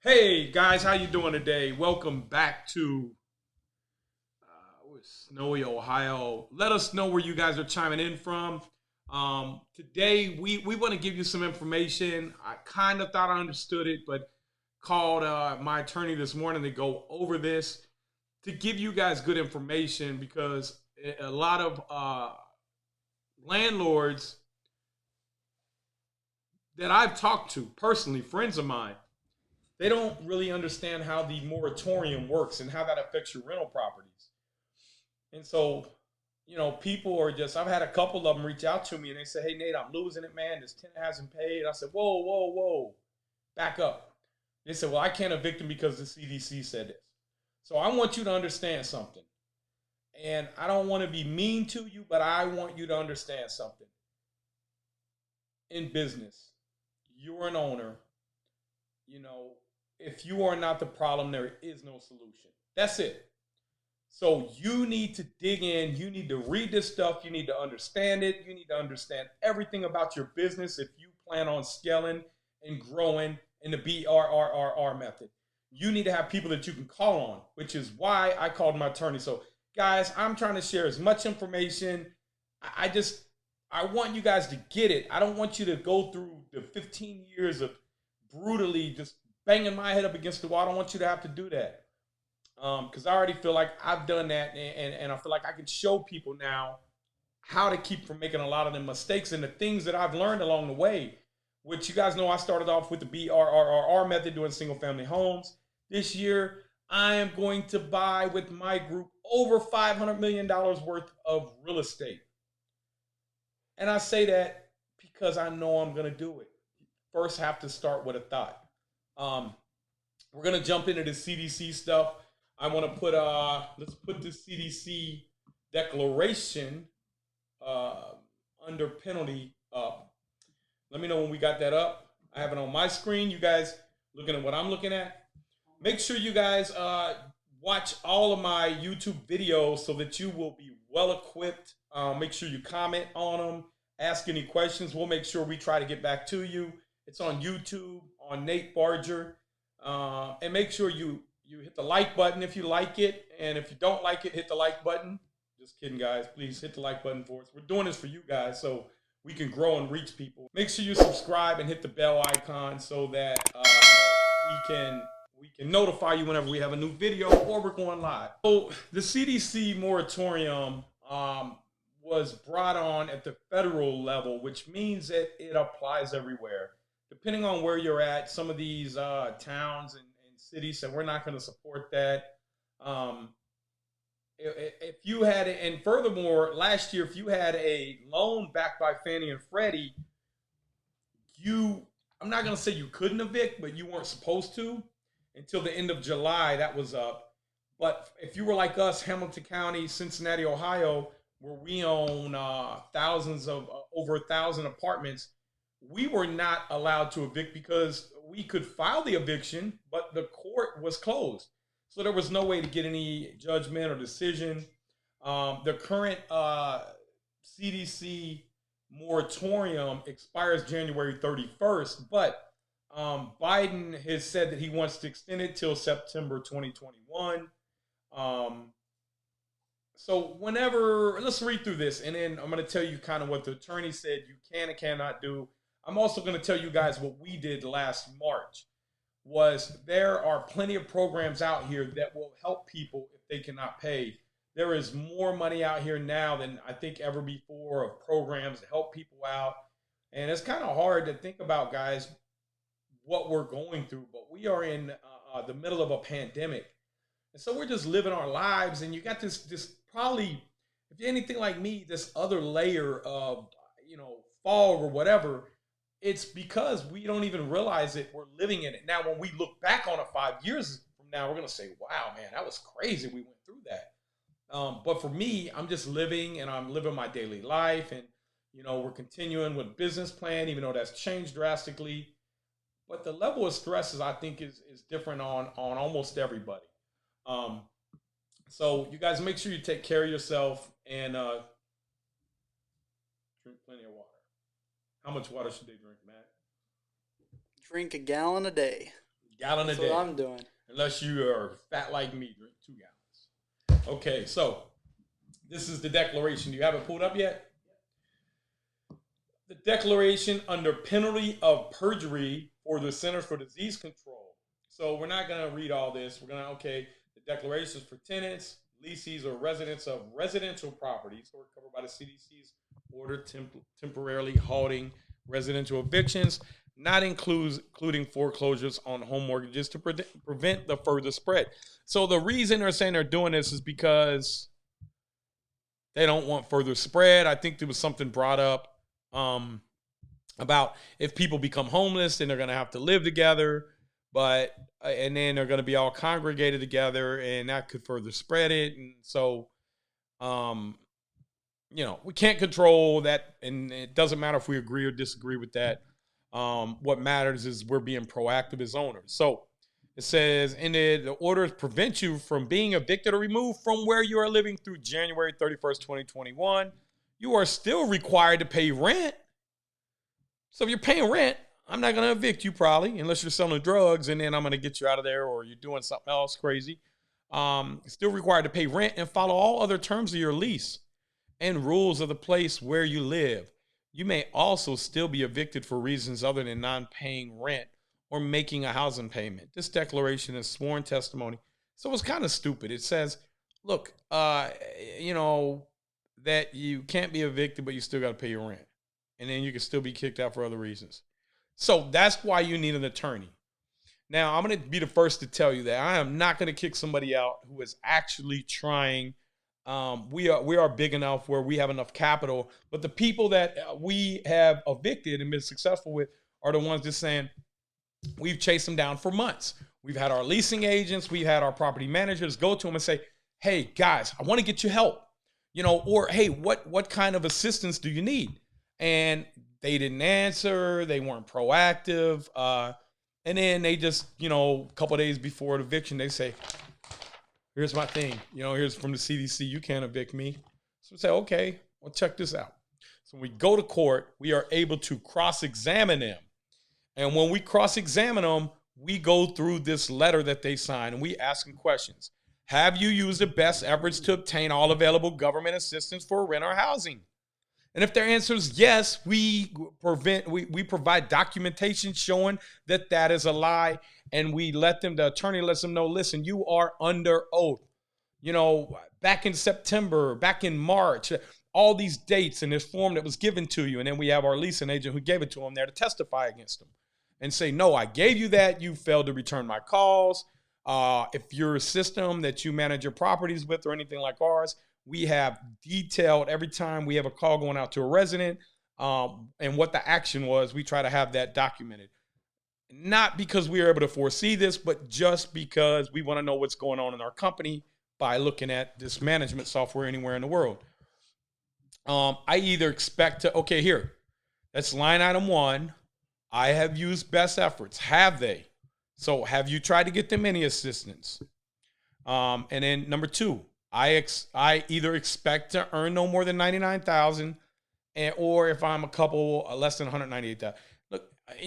Hey guys, how you doing today? Welcome back to snowy Ohio. Let us know where you guys are chiming in from. Today we want to give you some information. I kind of thought I understood it, but called my attorney this morning to go over this to give you guys good information because a lot of landlords that I've talked to personally, friends of mine, they don't really understand how the moratorium works and how that affects your rental properties. And so, people are just, I've had a couple of them reach out to me and they say, hey, Nate, I'm losing it, man. This tenant hasn't paid. I said, whoa, whoa, whoa, back up. They said, well, I can't evict him because the CDC said this. So I want you to understand something. And I don't want to be mean to you, but I want you to understand something. In business, you're an owner. You know, if you are not the problem, there is no solution. That's it. So you need to dig in. You need to read this stuff. You need to understand it. You need to understand everything about your business if you plan on scaling and growing in the BRRRR method. You need to have people that you can call on, which is why I called my attorney. So, guys, I'm trying to share as much information. I just, I want you guys to get it. I don't want you to go through the 15 years of brutally just banging my head up against the wall. I don't want you to have to do that because I already feel like I've done that, and I feel like I can show people now how to keep from making a lot of the mistakes and the things that I've learned along the way. Which you guys know, I started off with the BRRRR method doing single family homes. This year, I am going to buy with my group over $500 million worth of real estate. And I say that because I know I'm going to do it. First, have to start with a thought. Um, we're going to jump into the CDC stuff. I want to put let's put the CDC declaration uh, under penalty up. Let me know when we got that up. I have it on my screen. You guys looking at what I'm looking at. Make sure you guys watch all of my YouTube videos so that you will be well equipped. Make sure you comment on them, ask any questions. We'll make sure we try to get back to you. It's on YouTube on Nate Barger, and make sure you hit the like button if you like it, and if you don't like it, hit the like button. Just kidding, guys. Please hit the like button for us. We're doing this for you guys, so we can grow and reach people. Make sure you subscribe and hit the bell icon so that we can notify you whenever we have a new video or we're going live. So the CDC moratorium was brought on at the federal level, which means that it applies everywhere. Depending on where you're at, some of these towns and cities said we're not going to support that. Um, if you had, and furthermore, last year, if you had a loan backed by Fannie and Freddie, you, I'm not going to say you couldn't evict, but you weren't supposed to until the end of July. That was up. But if you were like us, Hamilton County, Cincinnati, Ohio, where we own thousands of over 1,000 apartments, we were not allowed to evict because we could file the eviction, but the court was closed. So there was no way to get any judgment or decision. The current CDC moratorium expires January 31st, but Biden has said that he wants to extend it till September 2021. Um, so whenever, let's read through this, and then I'm going to tell you kind of what the attorney said you can and cannot do. I'm also going to tell you guys what we did last March. Was there are plenty of programs out here that will help people if they cannot pay. There is more money out here now than I think ever before of programs to help people out. And it's kind of hard to think about, guys, what we're going through, but we are in the middle of a pandemic. And so we're just living our lives, and you got this probably, if you're anything like me, this other layer of fog or whatever. It's because we don't even realize it. We're living in it now. When we look back on it 5 years from now, we're gonna say, "Wow, man, that was crazy. We went through that." But for me, I'm just living, and I'm living my daily life, and we're continuing with business plan, even though that's changed drastically. But the level of stresses, I think, is different on almost everybody. Um, so you guys make sure you take care of yourself and drink plenty of water. How much water should they drink, Matt? Drink a gallon a day. Gallon That's a day. what I'm doing. Unless you are fat like me, drink 2 gallons. Okay, so this is the declaration. Do you have it pulled up yet? The declaration under penalty of perjury for the Centers for Disease Control. So we're not going to read all this. We're going to, the declarations for tenants, lessees, or residents of residential properties who are covered by the CDC's order temporarily halting residential evictions, not including foreclosures on home mortgages to prevent the further spread. So the reason they're saying they're doing this is because they don't want further spread. I think there was something brought up about if people become homeless, then they're going to have to live together, and then they're going to be all congregated together, and that could further spread it. And so, we can't control that, and it doesn't matter if we agree or disagree with that. What matters is we're being proactive as owners. So it says, and the orders prevent you from being evicted or removed from where you are living through January 31st, 2021. You are still required to pay rent. So if you're paying rent, I'm not going to evict you probably, unless you're selling drugs, and then I'm going to get you out of there, or you're doing something else crazy. Still required to pay rent and follow all other terms of your lease and rules of the place where you live. You may also still be evicted for reasons other than non-paying rent or making a housing payment. This declaration is sworn testimony. So it's kind of stupid. It says, look, that you can't be evicted, but you still got to pay your rent. And then you can still be kicked out for other reasons. So that's why you need an attorney. Now, I'm going to be the first to tell you that I am not going to kick somebody out who is actually trying. We are big enough where we have enough capital. But the people that we have evicted and been successful with are the ones just saying, we've chased them down for months. We've had our leasing agents. We've had our property managers go to them and say, hey, guys, I want to get you help. Or, hey, what kind of assistance do you need? And they didn't answer. They weren't proactive. And then they just, a couple of days before the eviction, they say, here's my thing. Here's from the CDC. You can't evict me. So we say, okay, well, check this out. So when we go to court, we are able to cross-examine them. And when we cross-examine them, we go through this letter that they signed, and we ask them questions. Have you used the best efforts to obtain all available government assistance for rent or housing? And if their answer is yes, we provide documentation showing that is a lie, and the attorney lets them know, listen, you are under oath. Back in September, back in March, all these dates in this form that was given to you. And then we have our leasing agent who gave it to them there to testify against them and say, no, I gave you that. You failed to return my calls. If you're a system that you manage your properties with or anything like ours, we have detailed every time we have a call going out to a resident and what the action was. We try to have that documented. Not because we are able to foresee this, but just because we want to know what's going on in our company by looking at this management software anywhere in the world. I either expect to, here, that's line item 1. I have used best efforts. Have they? So have you tried to get them any assistance? And then number 2, I either expect to earn no more than $99,000, or if I'm a couple less than $198,000. Look,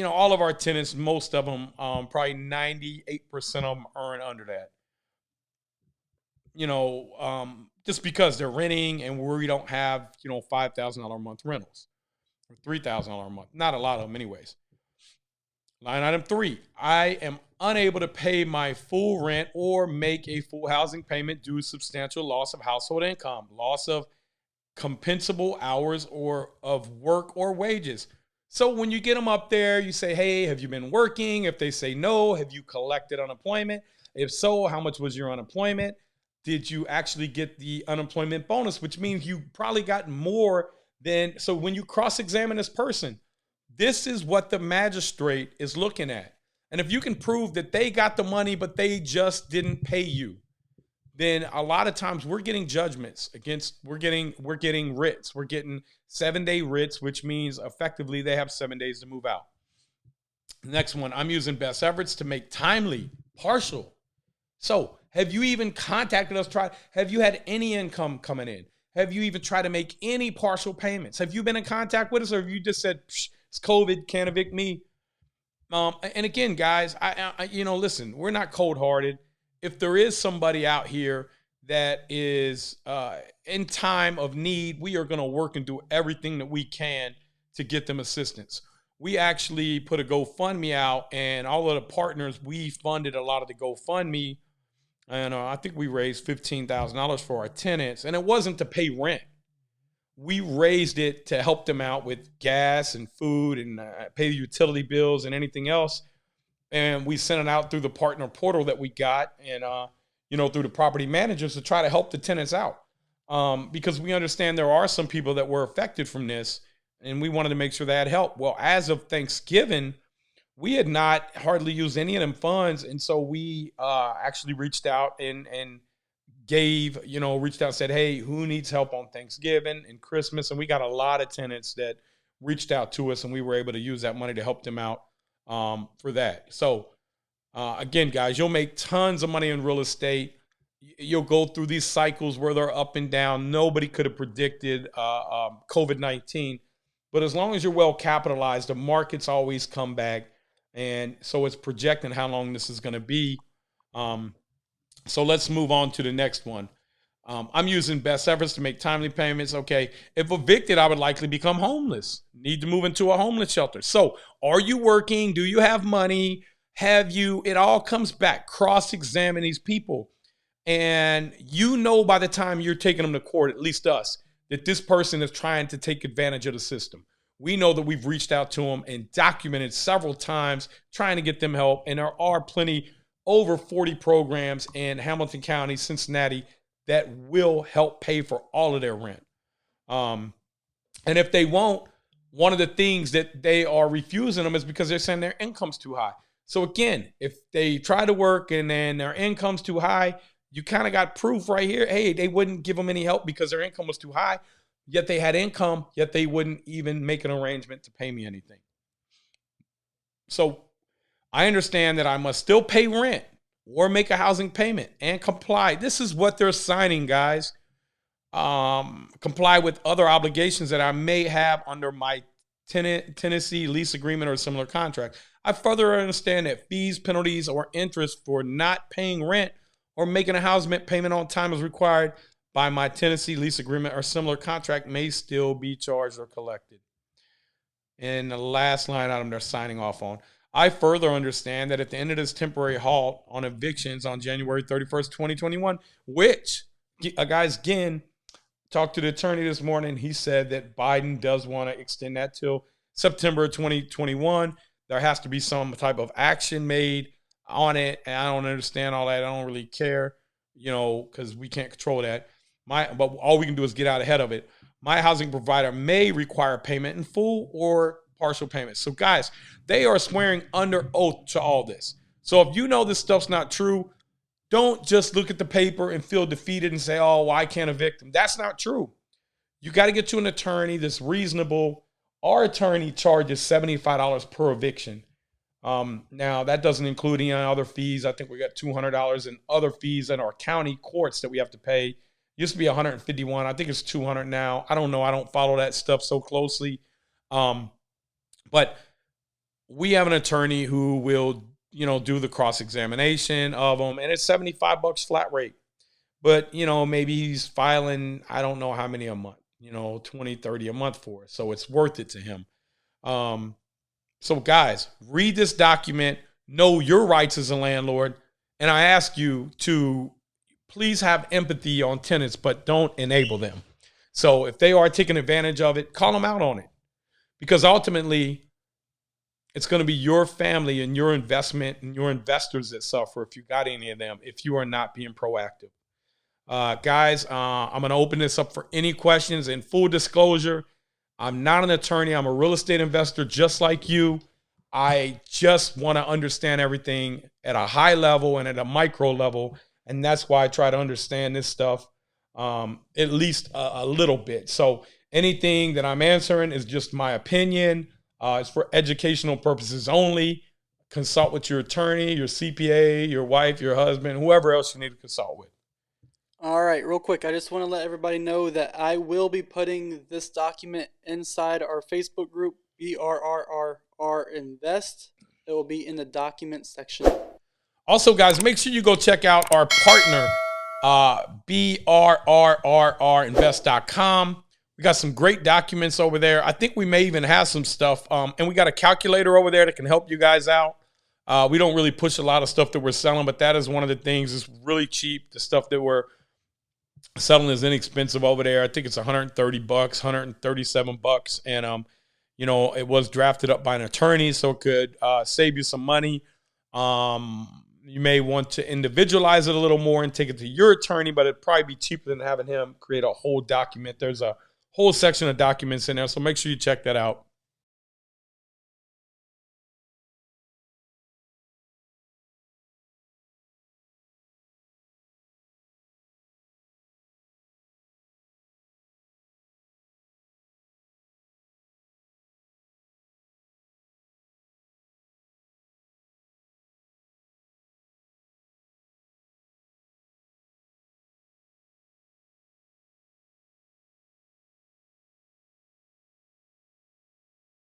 all of our tenants, most of them, probably 98% of them earn under that. Just because they're renting and we don't have, $5,000 a month rentals or $3,000 a month. Not a lot of them anyways. Line item 3, I am unable to pay my full rent or make a full housing payment due to substantial loss of household income, loss of compensable hours or of work or wages. So when you get them up there, you say, hey, have you been working? If they say no, have you collected unemployment? If so, how much was your unemployment? Did you actually get the unemployment bonus, which means you probably got more than, so when you cross-examine this person, this is what the magistrate is looking at. And if you can prove that they got the money, but they just didn't pay you, then a lot of times we're getting judgments we're getting writs. We're getting 7-day writs, which means effectively they have 7 days to move out. Next one, I'm using best efforts to make timely, partial. So have you even contacted us? Have you had any income coming in? Have you even tried to make any partial payments? Have you been in contact with us, or have you just said, it's COVID, can't evict me? And again, guys, listen, we're not cold-hearted. If there is somebody out here that is in time of need, we are going to work and do everything that we can to get them assistance. We actually put a GoFundMe out, and all of the partners, we funded a lot of the GoFundMe, and I think we raised $15,000 for our tenants, and it wasn't to pay rent. We raised it to help them out with gas and food and pay the utility bills and anything else. And we sent it out through the partner portal that we got and, through the property managers to try to help the tenants out. Because we understand there are some people that were affected from this, and we wanted to make sure they had help. Well, as of Thanksgiving, we had not hardly used any of them funds. And so we actually reached out and reached out and said, hey, who needs help on Thanksgiving and Christmas? And we got a lot of tenants that reached out to us, and we were able to use that money to help them out for that. So again, guys, you'll make tons of money in real estate. You'll go through these cycles where they're up and down. Nobody could have predicted COVID-19. But as long as you're well capitalized, the markets always come back. And so it's projecting how long this is going to be. So let's move on to the next one. I'm using best efforts to make timely payments. Okay. If evicted, I would likely become homeless. Need to move into a homeless shelter. So are you working? Do you have money? It all comes back. Cross-examine these people. And by the time you're taking them to court, at least us, that this person is trying to take advantage of the system. We know that we've reached out to them and documented several times trying to get them help. And there are plenty, over 40 programs in Hamilton County, Cincinnati, that will help pay for all of their rent. And if they won't, one of the things that they are refusing them is because they're saying their income's too high. So again, if they try to work and then their income's too high, you kind of got proof right here. Hey, they wouldn't give them any help because their income was too high. Yet they had income, yet they wouldn't even make an arrangement to pay me anything. So I understand that I must still pay rent or make a housing payment and comply. This is what they're signing, guys. Comply with other obligations that I may have under my tenancy lease agreement or a similar contract. I further understand that fees, penalties, or interest for not paying rent or making a housing payment on time as required by my tenancy lease agreement or similar contract may still be charged or collected. And the last line item they're signing off on. I further understand that at the end of this temporary halt on evictions on January 31st, 2021, which, guys, again, talked to the attorney this morning. He said that Biden does want to extend that till September 2021. There has to be some type of action made on it. And I don't understand all that. I don't really care, because we can't control that. But all we can do is get out ahead of it. My housing provider may require payment in full or partial payments. So guys, they are swearing under oath to all this. So if you know this stuff's not true, don't just look at the paper and feel defeated and say, oh, well, I can't evict them. That's not true. You got to get you an attorney that's reasonable. Our attorney charges $75 per eviction. Now, that doesn't include any other fees. I think we got $200 in other fees in our county courts that we have to pay. Used to be $151. I think it's $200 now. I don't know. I don't follow that stuff so closely. But we have an attorney who will, do the cross-examination of them, and it's $75 flat rate. But, maybe he's filing, I don't know how many a month, 20, 30 a month for it. So it's worth it to him. So guys, read this document, know your rights as a landlord. And I ask you to please have empathy on tenants, but don't enable them. So if they are taking advantage of it, call them out on it. Because ultimately, it's going to be your family and your investment and your investors that suffer if you got any of them, if you are not being proactive. Guys, I'm going to open this up for any questions. In full disclosure, I'm not an attorney. I'm a real estate investor just like you. I just want to understand everything at a high level and at a micro level. And that's why I try to understand this stuff at least a little bit. So anything that I'm answering is just my opinion. It's for educational purposes only. Consult with your attorney, your CPA, your wife, your husband, whoever else you need to consult with. All right, real quick, I just want to let everybody know that I will be putting this document inside our Facebook group, BRRRR Invest. It will be in the documents section. Also, guys, make sure you go check out our partner, BRRRRinvest.com. We got some great documents over there. I think we may even have some stuff. And we got a calculator over there that can help you guys out. We don't really push a lot of stuff that we're selling, but that is one of the things. It's really cheap. The stuff that we're selling is inexpensive over there. I think it's $130, $137. And, you know, it was drafted up by an attorney, so it could save you some money. You may want to individualize it a little more and take it to your attorney, but it'd probably be cheaper than having him create a whole document. There's a whole section of documents in there, so make sure you check that out.